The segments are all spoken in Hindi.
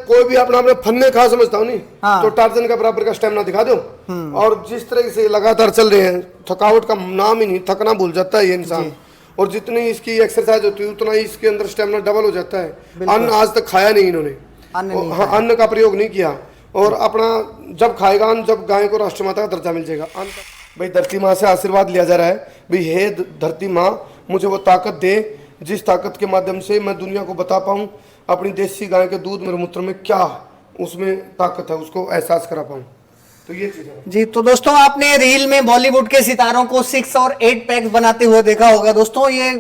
कोई भी अपना अपने फन्ने खा समझता हूँ नहीं। तो टार्जन का बराबर का स्टेमिना दिखा दो। और जिस तरह से लगातार चल रहे हैं, थकावट का नाम ही नहीं, थकना भूल जाता है ये इंसान। और जितनी इसकी एक्सरसाइज होती है उतना ही इसके अंदर स्टेमिना डबल हो जाता है। अन्न आज तक खाया नहीं इन्होंने, अन्न का प्रयोग नहीं किया। और अपना जब खाएगा अन्न, जब गाय को राष्ट्रमाता का दर्जा मिल जाएगा। भाई धरती माँ से आशीर्वाद लिया जा रहा है, भाई हे धरती माँ मुझे वो ताकत दे जिस ताकत के माध्यम से मैं दुनिया को बता पाऊँ अपनी देसी गाय के दूध में मूत्र में क्या उसमें ताकत है, उसको एहसास करा पाऊँ। तो ये चीज है जी। तो दोस्तों आपने रील में बॉलीवुड के सितारों को 6 और 8 पैक्स बनाते हुए देखा होगा। दोस्तों ये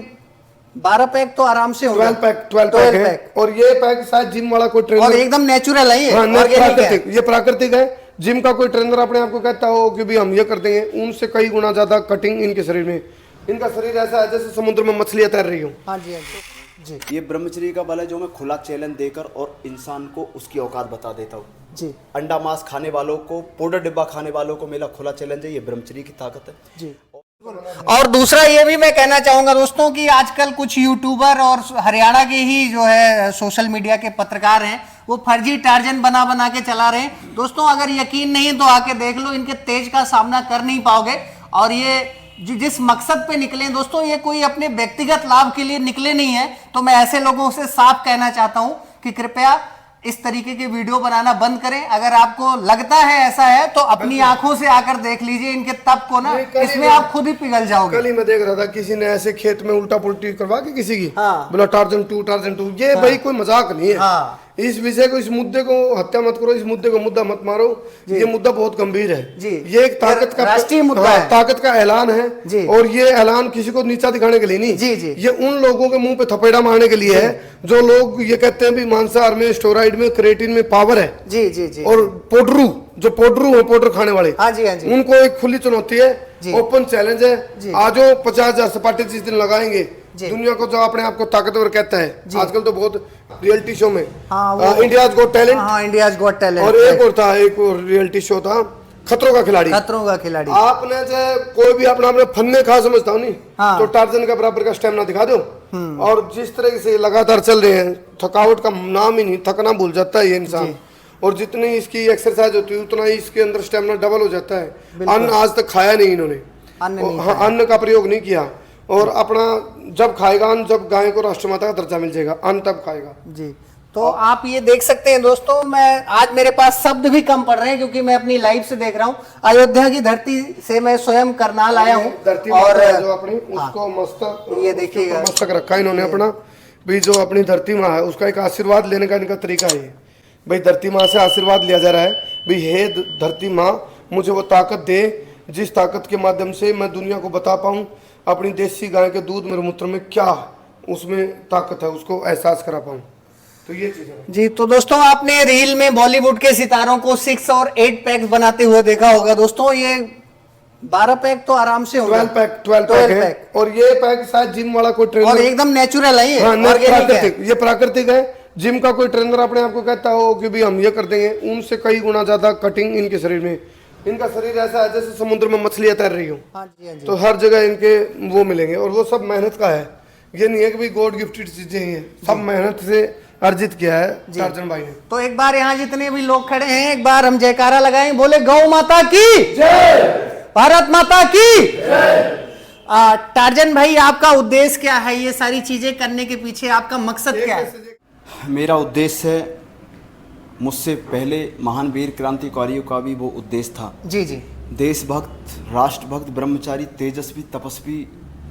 12 पैक तो आराम से होगा, 12 पैक है। और ये पैक शायद जिम वाला कोई ट्रेनर, और एकदम नेचुरल है ये, प्राकृतिक, ये प्राकृतिक है। जिम का कोई ट्रेनर अपने आप को कहता हो कि भी हम ये कर देंगे, उनसे कई गुना ज्यादा कटिंग इनके शरीर में। इनका शरीर ऐसा है जैसे समुद्र में मछलियां तैर रही हो। हाँ जी, हाँ जी। ये ब्रह्मचर्य का बल है जो मैं खुला चैलेंज देकर और इंसान को उसकी औकात बता देता हूँ जी। अंडा मांस खाने वालों को, पाउडर डिब्बा खाने वालों को मेरा खुला चैलेंज है, ये ब्रह्मचर्य की ताकत है जी। और दूसरा ये भी मैं कहना चाहूंगा दोस्तों कि आजकल कुछ यूट्यूबर और हरियाणा के ही जो है सोशल मीडिया के पत्रकार हैं, वो फर्जी टार्जन बना बना के चला रहे हैं। दोस्तों अगर यकीन नहीं तो आके देख लो, इनके तेज का सामना कर नहीं पाओगे। और ये जिस मकसद पे निकले दोस्तों, ये कोई अपने व्यक्तिगत लाभ के लिए निकले नहीं है। तो मैं ऐसे लोगों से साफ कहना चाहता हूं कि कृपया इस तरीके के वीडियो बनाना बंद करें। अगर आपको लगता है ऐसा है तो अपनी आंखों से आकर देख लीजिए इनके तप को ना, इसमें आप खुद ही पिघल जाओगे। कल ही मैं देख रहा था किसी ने ऐसे खेत में उल्टा पुल्टी करवा के किसी की, बोला टार्जन 2 ये भाई कोई मजाक नहीं है। इस विषय को, इस मुद्दे को हत्या मत करो, इस मुद्दे को मुद्दा मत मारो। ये मुद्दा बहुत गंभीर है जी। ये एक ताकत का राष्ट्रीय मुद्दा है, ताकत का ऐलान है जी। और ये ऐलान किसी को नीचा दिखाने के लिए नहीं जी जी। ये उन लोगों के मुंह पे थपेड़ा मारने के लिए है जो लोग ये कहते हैं भी मांसाहार में, स्टेरॉइड में, क्रिएटिन में पावर है जी जी जी। और पोडरू है, पाउडर खाने वाले, हाँ जी, हाँ जी। उनको एक खुली चुनौती है, ओपन चैलेंज है। आज 50,000 सपाटे जिस दिन लगाएंगे दुनिया को, जो अपने आप को ताकतवर कहता है आजकल तो बहुत रियलिटी शो में, India's got talent, India's got talent, और एक और था, एक और रियलिटी शो था खतरों का खिलाड़ी। आपने जो कोई भी अपना अपने फन्ने खा समझता हूँ नहीं। तो टार्जन का बराबर का स्टेमिना दिखा दो। और जिस तरह से लगातार चल रहे हैं, थकावट का नाम ही नहीं, थकना भूल जाता है ये इंसान। और जितनी इसकी एक्सरसाइज होती है उतना ही इसके अंदर स्टेमिना डबल हो जाता है। अन्न आज तक खाया नहीं इन्होंने, अन्न का प्रयोग नहीं किया। और अपना जब खाएगा अन्न, जब गाय को राष्ट्रमाता का दर्जा मिल जाएगा, अन्न तब खाएगा जी। तो आप ये देख सकते हैं दोस्तों, मैं आज मेरे पास शब्द भी कम पड़ रहे हैं क्योंकि मैं अपनी लाइफ से देख रहा हूँ। अयोध्या की धरती से मैं स्वयं करनाल आया हूँ। और जो अपनी उसको मस्तक, ये देखिएगा मस्तक रखा है इन्होंने अपना भी, जो अपनी धरती माँ है उसका एक आशीर्वाद लेने का इनका तरीका है। भाई धरती माँ से आशीर्वाद लिया जा रहा है, भाई हे धरती माँ मुझे वो ताकत दे जिस ताकत के माध्यम से मैं दुनिया को बता पाऊँ अपनी देसी गाय के दूध में मूत्र में क्या उसमें ताकत है, उसको एहसास करा पाऊँ। तो ये चीज है जी। तो दोस्तों आपने रील में बॉलीवुड के सितारों को 6 और 8 पैक्स बनाते हुए देखा होगा। दोस्तों ये 12 पैक तो आराम से होगा, 12 पैक है। और ये पैक शायद जिम वाला कोई ट्रेनर, और एकदम नेचुरल है ये, प्राकृतिक, ये प्राकृतिक है। जिम का कोई ट्रेनर अपने आप को कहता हो कि भी हम ये कर देंगे, उनसे कई गुना ज्यादा कटिंग इनके शरीर में। इनका शरीर ऐसा है जैसे समुद्र में मछलियां तैर रही हो। हाँ जी, हाँ जी। तो हर जगह इनके वो मिलेंगे, और वो सब मेहनत का है। ये नहीं है कि भी गॉड गिफ्टेड चीजें हैं, सब मेहनत से अर्जित किया है टार्जन भाई ने। तो एक बार यहाँ जितने भी लोग खड़े हैं, एक बार हम जयकारा लगाएं, बोले गौ माता की जय, भारत माता की जय। टार्जन भाई आपका उद्देश्य क्या है, ये सारी चीजें करने के पीछे आपका मकसद क्या है? मेरा उद्देश्य है, मुझसे पहले महान वीर क्रांतिकारियों का भी वो उद्देश्य था जी जी। देशभक्त, राष्ट्रभक्त, ब्रह्मचारी, तेजस्वी, तपस्वी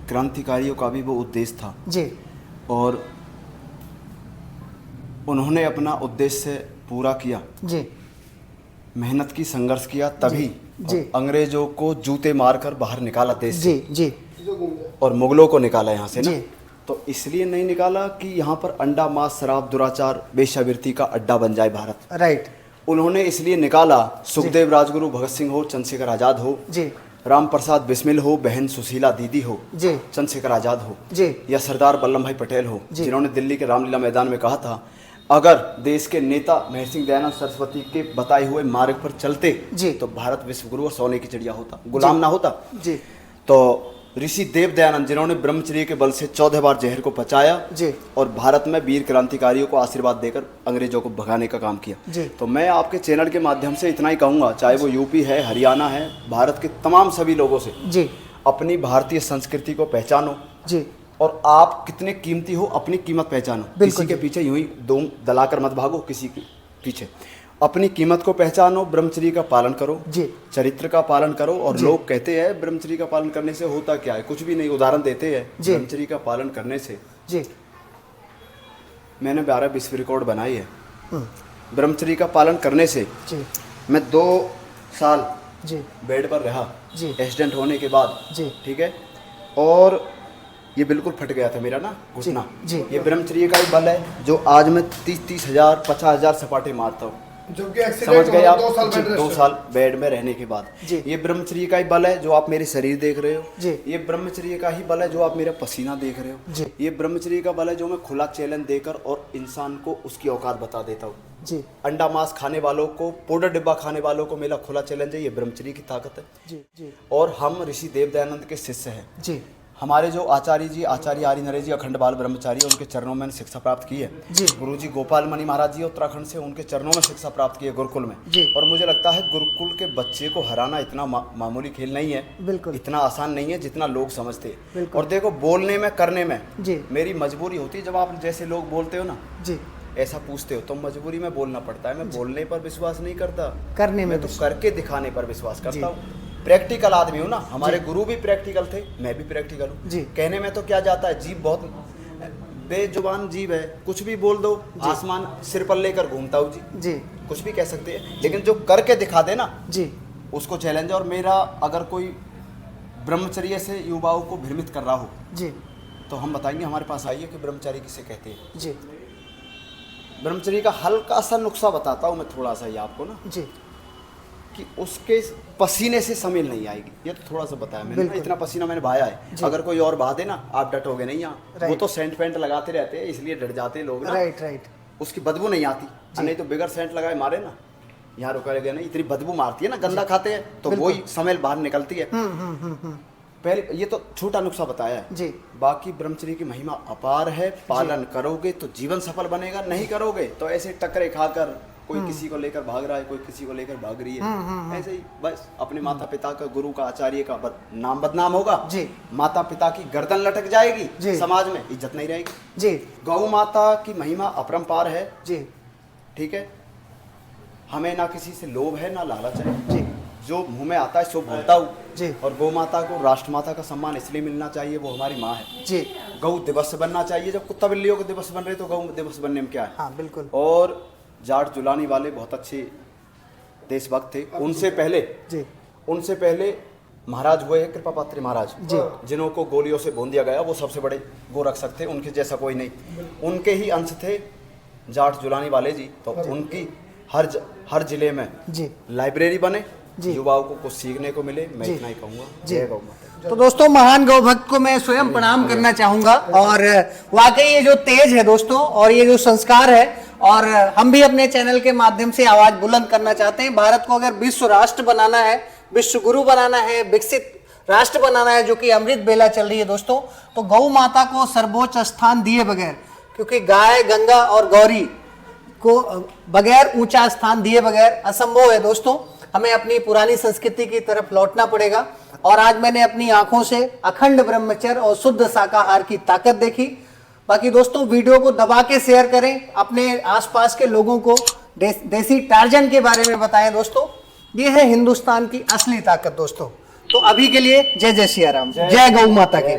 क्रांतिकारियों का भी वो उद्देश्य था जी। और उन्होंने अपना उद्देश्य पूरा किया जी। मेहनत की, संघर्ष किया, तभी जी। अंग्रेजों को जूते मारकर बाहर निकाला देश से जी। और मुगलों को निकाला यहाँ से ना। तो इसलिए नहीं निकाला कि यहाँ पर अंडा मांस, शराब, दुराचार, वेश्यावृत्ति का अड्डा बन जाए भारत। राइट। उन्होंने इसलिए निकाला, सुखदेव राजगुरु, भगत सिंह हो, चंद्रशेखर आजाद हो जी, राम प्रसाद बिस्मिल हो, बहन सुशीला दीदी हो जी, चंद्रशेखर आजाद हो जी, या सरदार वल्लभ भाई पटेल हो, जिन्होंने दिल्ली के रामलीला मैदान में कहा था अगर देश के नेता महर्षि सिंह दयानंद सरस्वती के बताए हुए मार्ग पर चलते जी, तो भारत विश्वगुरु और सोने की चिड़िया होता, गुलाम ना होता जी। तो ऋषि देव दयानंद जिन्होंने ब्रह्मचर्य के बल से 14 बार जहर को पचाया जी। और भारत में वीर क्रांतिकारियों को आशीर्वाद देकर अंग्रेजों को भगाने का काम किया जी। तो मैं आपके चैनल के माध्यम से इतना ही कहूँगा, चाहे वो यूपी है, हरियाणा है, भारत के तमाम सभी लोगों से जी अपनी भारतीय संस्कृति को पहचानो जी। और आप कितने कीमती हो अपनी कीमत पहचानो। किसी के पीछे यूं ही दम दलाकर मत भागो, किसी के पीछे अपनी कीमत को पहचानो, ब्रह्मचर्य का पालन करो जी। चरित्र का पालन करो। और लोग कहते हैं ब्रह्मचर्य का पालन करने से होता क्या है, कुछ भी नहीं। उदाहरण देते हैं ब्रह्मचर्य का पालन करने से जी। मैंने 12 विश्व रिकॉर्ड बनाई है। ब्रह्मचर्य का पालन करने से जी। मैं 2 साल जी। बेड पर रहा जी। एक्सीडेंट होने के बाद जी। ठीक है, और ये बिल्कुल फट गया था मेरा ना घुटना जी। ये ब्रह्मचर्य का ही बल है जो आज मैं 30,000 50,000 सपाटे मारता हूँ। जो कि समझ एक्सीडेंट गए आप? 2 साल बेड 2 रेस्ट साल बेड में रहने के बाद जी। ये ब्रह्मचर्य का ही बल है जो आप मेरे शरीर देख रहे हो जी। ये ब्रह्मचर्य का ही बल है जो आप मेरा पसीना देख रहे हो जी। ये ब्रह्मचर्य का बल है जो मैं खुला चैलेंज देकर और इंसान को उसकी औकात बता देता हूँ। जी। अंडा मांस खाने वालों को, पाउडर डिब्बा खाने वालों को मेरा खुला चैलेंज है, ये ब्रह्मचर्य की ताकत है। जी। जी। और हम ऋषि देव दयानंद के शिष्य हैं। जी। हमारे जो आचार्य जी, आचार्य आर्य नरेश जी अखंड बाल ब्रह्मचारी, उनके चरणों में शिक्षा प्राप्त की है। जी। गुरुजी गोपाल मणि महाराज जी उत्तराखंड से, उनके चरणों में शिक्षा प्राप्त की है गुरुकुल में। जी। और मुझे लगता है गुरुकुल के बच्चे को हराना इतना मामूली खेल नहीं है, बिल्कुल इतना आसान नहीं है जितना लोग समझते हैं। बिल्कुल। और देखो बोलने में, करने में जी। मेरी मजबूरी होती है। जब आप जैसे लोग बोलते हो ना, जी। ऐसा पूछते हो, तो मजबूरी में बोलना पड़ता है। मैं बोलने पर विश्वास नहीं करता, करने में मैं तो करके दिखाने पर विश्वास करता हूँ। प्रैक्टिकल आदमी हूँ ना, हमारे गुरु भी प्रैक्टिकल थे, मैं भी प्रैक्टिकल हूँ। जी। कहने में तो क्या जाता है, जीभ बहुत बेजुबान जीभ है, कुछ भी बोल दो, आसमान सिर पर लेकर घूमता हूँ जी। जी। कुछ भी कह सकते हैं, लेकिन जो करके दिखा दे ना जी। उसको चैलेंज। और मेरा अगर कोई ब्रह्मचर्य से युवाओं को भ्रमित कर रहा हो जी। तो हम बताएंगे, हमारे पास आइए कि ब्रह्मचर्य किसे कहते हैं। जी। ब्रह्मचर्य का हल्का सा नुस्खा बताता हूँ मैं थोड़ा सा ही आपको ना, जी। कि उसके पसीने से समेल नहीं आएगी। ये तो थोड़ा सा बताया मैंने, इतना पसीना मैंने बहाया है। अगर कोई और बहा दे ना, आप डटोगे नहीं यहाँ। वो तो सेंट पेंट लगाते रहते हैं इसलिए डर जाते हैं लोग ना। Right right. उसकी बदबू नहीं आती, नहीं तो बिगर सेंट लगाए मारे ना, यहाँ रुका नहीं, इतनी बदबू मारती है ना, गंदा खाते हैं तो वही स्मेल बाहर निकलती है। पहले ये तो छोटा नुस्खा बताया है जी। बाकी ब्रह्मचर्य की महिमा अपार है। पालन करोगे तो जीवन सफल बनेगा, नहीं करोगे तो ऐसे टकरे खाकर कोई किसी को लेकर भाग रहा है, कोई किसी को लेकर भाग रही है, ऐसे ही बस अपने माता पिता का, गुरु का, आचार्य का नाम बदनाम होगा जी। माता पिता की गर्दन लटक जाएगी जी। समाज में इज्जत नहीं रहेगी जी। गौ माता की महिमा अपरंपार है जी। ठीक है। हमें ना किसी से लोभ है ना लालच है जी। जो मुंह में आता है सो बोलता हूँ जी। और गौ माता को राष्ट्र माता का सम्मान इसलिए मिलना चाहिए, वो हमारी माँ है जी। गौ दिवस बनना चाहिए। जब कुत्ता बिल्लियों के दिवस बन रहे तो गौ दिवस बनने में क्या है। हाँ बिल्कुल। और जाट जुलानी वाले बहुत अच्छे देशभक्त थे। उनसे पहले महाराज हुए हैं कृपा पात्री महाराज जी। जिन्हों को गोलियों से भून दिया गया, वो सबसे बड़े गोरक्षक थे, उनके जैसा कोई नहीं। उनके ही अंश थे जाट जुलानी वाले जी। तो उनकी हर जिले में जी लाइब्रेरी बने, जी। युवाओं को कुछ सीखने को मिले। मैं इतना ही कहूँगा। जय गौ माता। तो दोस्तों, महान गौ भक्त को मैं स्वयं प्रणाम करना चाहूंगा। और वाकई ये जो तेज है दोस्तों, और ये जो संस्कार है, और हम भी अपने चैनल के माध्यम से आवाज बुलंद करना चाहते हैं। भारत को अगर विश्व राष्ट्र बनाना है, विश्व गुरु बनाना है, विकसित राष्ट्र बनाना है, जो कि अमृत बेला चल रही है दोस्तों, तो गौ माता को सर्वोच्च स्थान दिए बगैर, क्योंकि गाय, गंगा और गौरी को बगैर ऊंचा स्थान दिए बगैर असंभव है दोस्तों। हमें अपनी पुरानी संस्कृति की तरफ लौटना पड़ेगा। और आज मैंने अपनी आंखों से अखंड ब्रह्मचर्य और शुद्ध शाकाहार की ताकत देखी। बाकी दोस्तों, वीडियो को दबा के शेयर करें, अपने आसपास के लोगों को देसी टार्जन के बारे में बताएं दोस्तों। ये है हिंदुस्तान की असली ताकत दोस्तों। तो अभी के लिए जय जय सिया राम, जय गौ माता की।